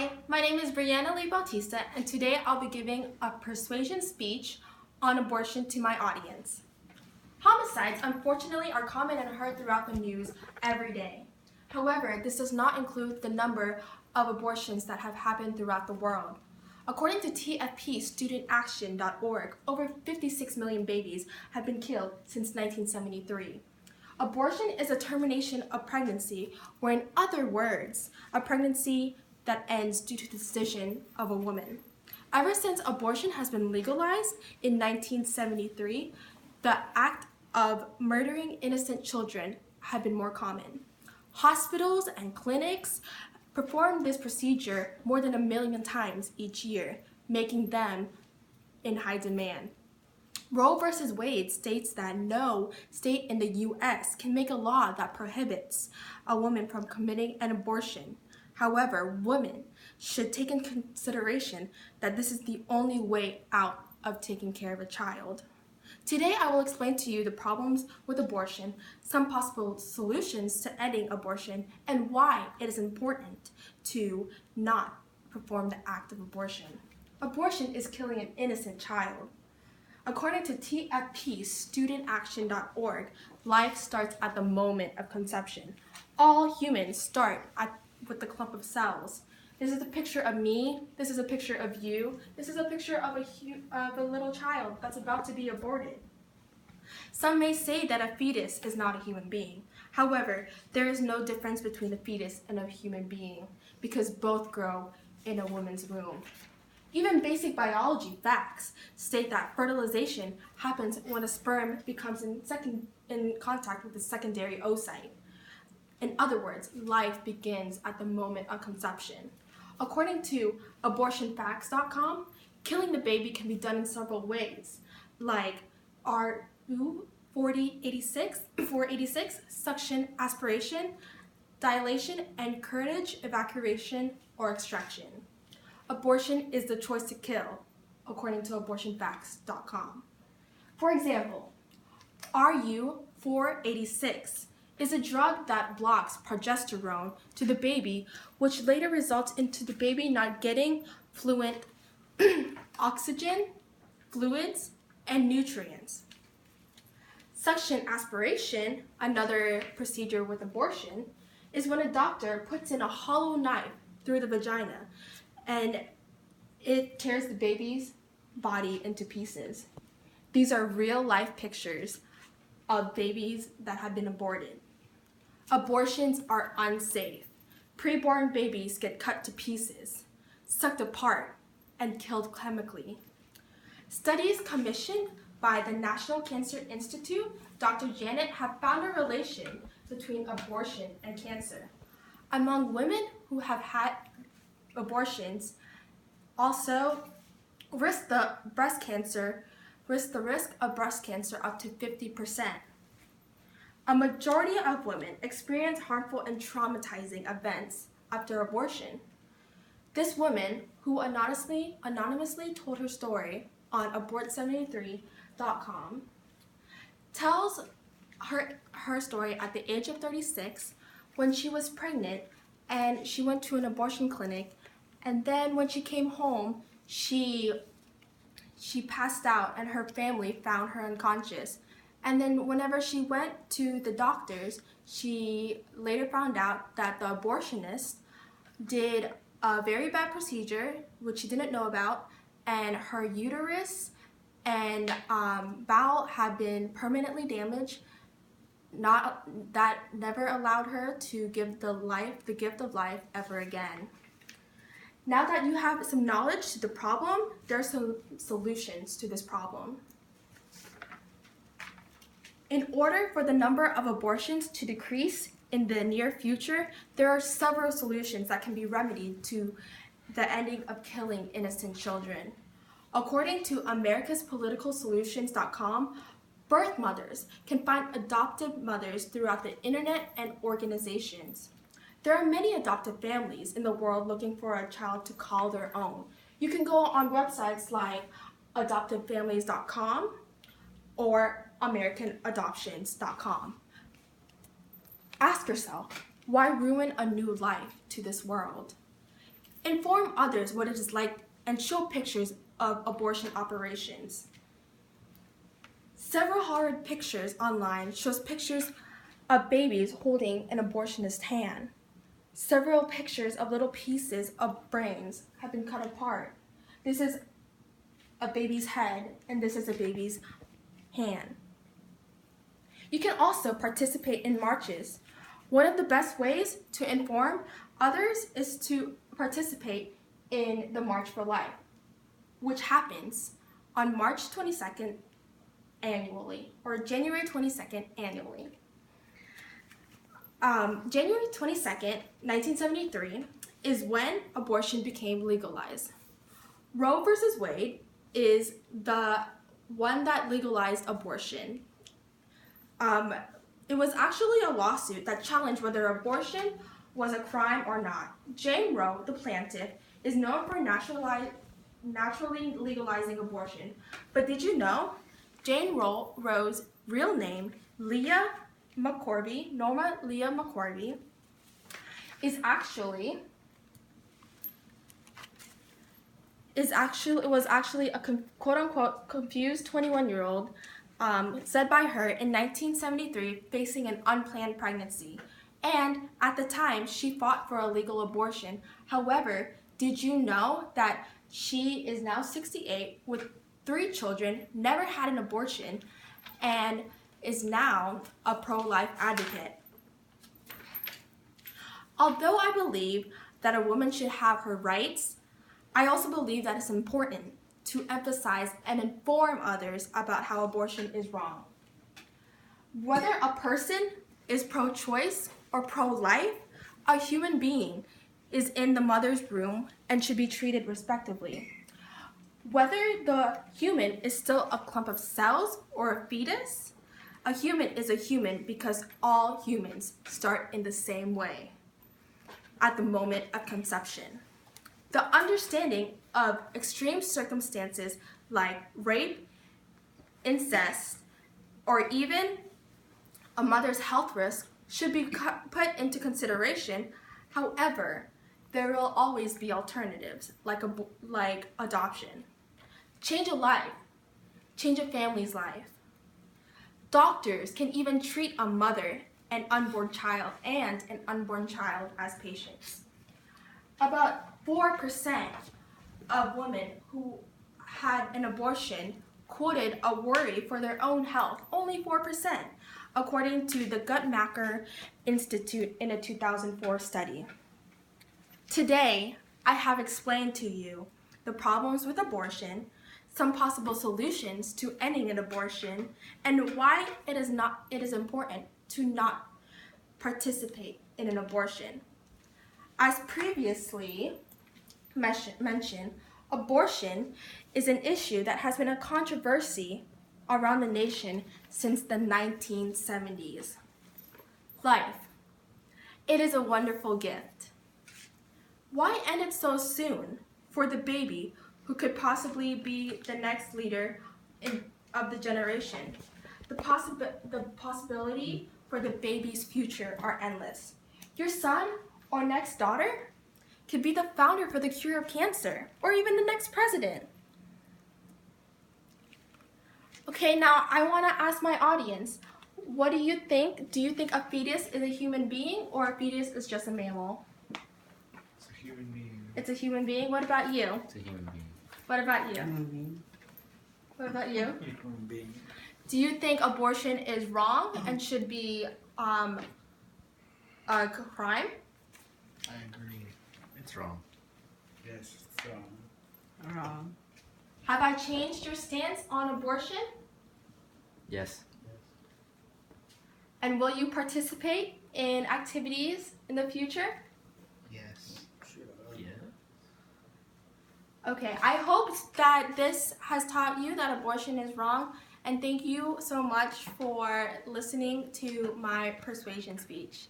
Hi, my name is Brianna Lee Bautista, and today I'll be giving a persuasion speech on abortion to my audience. Homicides, unfortunately, are common and heard throughout the news every day. However, this does not include the number of abortions that have happened throughout the world. According to TFPStudentaction.org, over 56 million babies have been killed since 1973. Abortion is a termination of pregnancy, or in other words, a pregnancy that ends due to the decision of a woman. Ever since abortion has been legalized in 1973, the act of murdering innocent children have been more common. Hospitals and clinics perform this procedure more than 1 million times each year, making them in high demand. Roe v. Wade states that no state in the U.S. can make a law that prohibits a woman from committing an abortion. However, women should take into consideration that this is the only way out of taking care of a child. Today, I will explain to you the problems with abortion, some possible solutions to ending abortion, and why it is important to not perform the act of abortion. Abortion is killing an innocent child. According to TFPStudentaction.org, life starts at the moment of conception. All humans start with the clump of cells. This is a picture of me. This is a picture of you. This is a picture of a little child that's about to be aborted. Some may say that a fetus is not a human being. However, there is no difference between a fetus and a human being because both grow in a woman's womb. Even basic biology facts state that fertilization happens when a sperm becomes in contact with the secondary oocyte. In other words, life begins at the moment of conception. According to abortionfacts.com, killing the baby can be done in several ways, like RU 486, suction aspiration, dilation, and cartilage evacuation or extraction. Abortion is the choice to kill, according to abortionfacts.com. For example, RU 486 is a drug that blocks progesterone to the baby, which later results into the baby not getting fluent oxygen, fluids, and nutrients. Suction aspiration, another procedure with abortion, is when a doctor puts in a hollow knife through the vagina and it tears the baby's body into pieces. These are real-life pictures of babies that have been aborted. Abortions are unsafe. Preborn babies get cut to pieces, sucked apart, and killed chemically. Studies commissioned by the National Cancer Institute, Dr. Janet, have found a relation between abortion and cancer. Among women who have had abortions, also risk the risk of breast cancer up to 50%. A majority of women experience harmful and traumatizing events after abortion. This woman, who anonymously told her story on abort73.com, tells her story at the age of 36 when she was pregnant and she went to an abortion clinic, and then when she came home, she passed out and her family found her unconscious. And then whenever she went to the doctors, she later found out that the abortionist did a very bad procedure, which she didn't know about, and her uterus and bowel had been permanently damaged. That never allowed her to give the gift of life ever again. Now that you have some knowledge to the problem, there are some solutions to this problem. In order for the number of abortions to decrease in the near future, there are several solutions that can be remedied to the ending of killing innocent children. According to americaspoliticalsolutions.com, birth mothers can find adoptive mothers throughout the internet and organizations. There are many adoptive families in the world looking for a child to call their own. You can go on websites like adoptivefamilies.com or americanadoptions.com. Ask yourself, why ruin a new life to this world? Inform others what it is like and show pictures of abortion operations. Several horrid pictures online shows pictures of babies holding an abortionist's hand. Several pictures of little pieces of brains have been cut apart. This is a baby's head and this is a baby's hand. You can also participate in marches. One of the best ways to inform others is to participate in the March for Life, which happens on March 22nd annually, or January 22nd annually. January 22nd, 1973 is when abortion became legalized. Roe versus Wade is the one that legalized abortion. It was actually a lawsuit that challenged whether abortion was a crime or not. Jane Roe, the plaintiff, is known for naturally legalizing abortion. But did you know Jane Roe's real name, Norma Leah McCorvey, was actually a quote-unquote confused 21-year-old said by her in 1973 facing an unplanned pregnancy. And at the time, she fought for a legal abortion. However, did you know that she is now 68 with 3 children, never had an abortion, and is now a pro-life advocate? Although I believe that a woman should have her rights, I also believe that it's important to emphasize and inform others about how abortion is wrong. Whether a person is pro-choice or pro-life, a human being is in the mother's womb and should be treated respectively. Whether the human is still a clump of cells or a fetus, a human is a human because all humans start in the same way at the moment of conception. The understanding of extreme circumstances like rape, incest, or even a mother's health risk should be put into consideration. However, there will always be alternatives like adoption. Change a life, change a family's life. Doctors can even treat a mother and an unborn child as patients. About 4% of women who had an abortion quoted a worry for their own health, only 4%, according to the Guttmacher Institute in a 2004 study. Today, I have explained to you the problems with abortion, some possible solutions to ending an abortion, and why it is important to not participate in an abortion. As previously mentioned, abortion is an issue that has been a controversy around the nation since the 1970s. Life. It is a wonderful gift. Why end it so soon for the baby who could possibly be the next leader of the generation? The possibility for the baby's future are endless. Your son or next daughter could be the founder for the cure of cancer, or even the next president. Okay, now I want to ask my audience, what do you think? Do you think a fetus is a human being, or a fetus is just a mammal? It's a human being. It's a human being? What about you? It's a human being. What about you? Human being. What about you? Human being. Do you think abortion is wrong and should be a crime? I agree. It's wrong. Yes, it's wrong. Have I changed your stance on abortion? Yes. And will you participate in activities in the future? Yes. Yeah. Okay, I hope that this has taught you that abortion is wrong, and thank you so much for listening to my persuasion speech.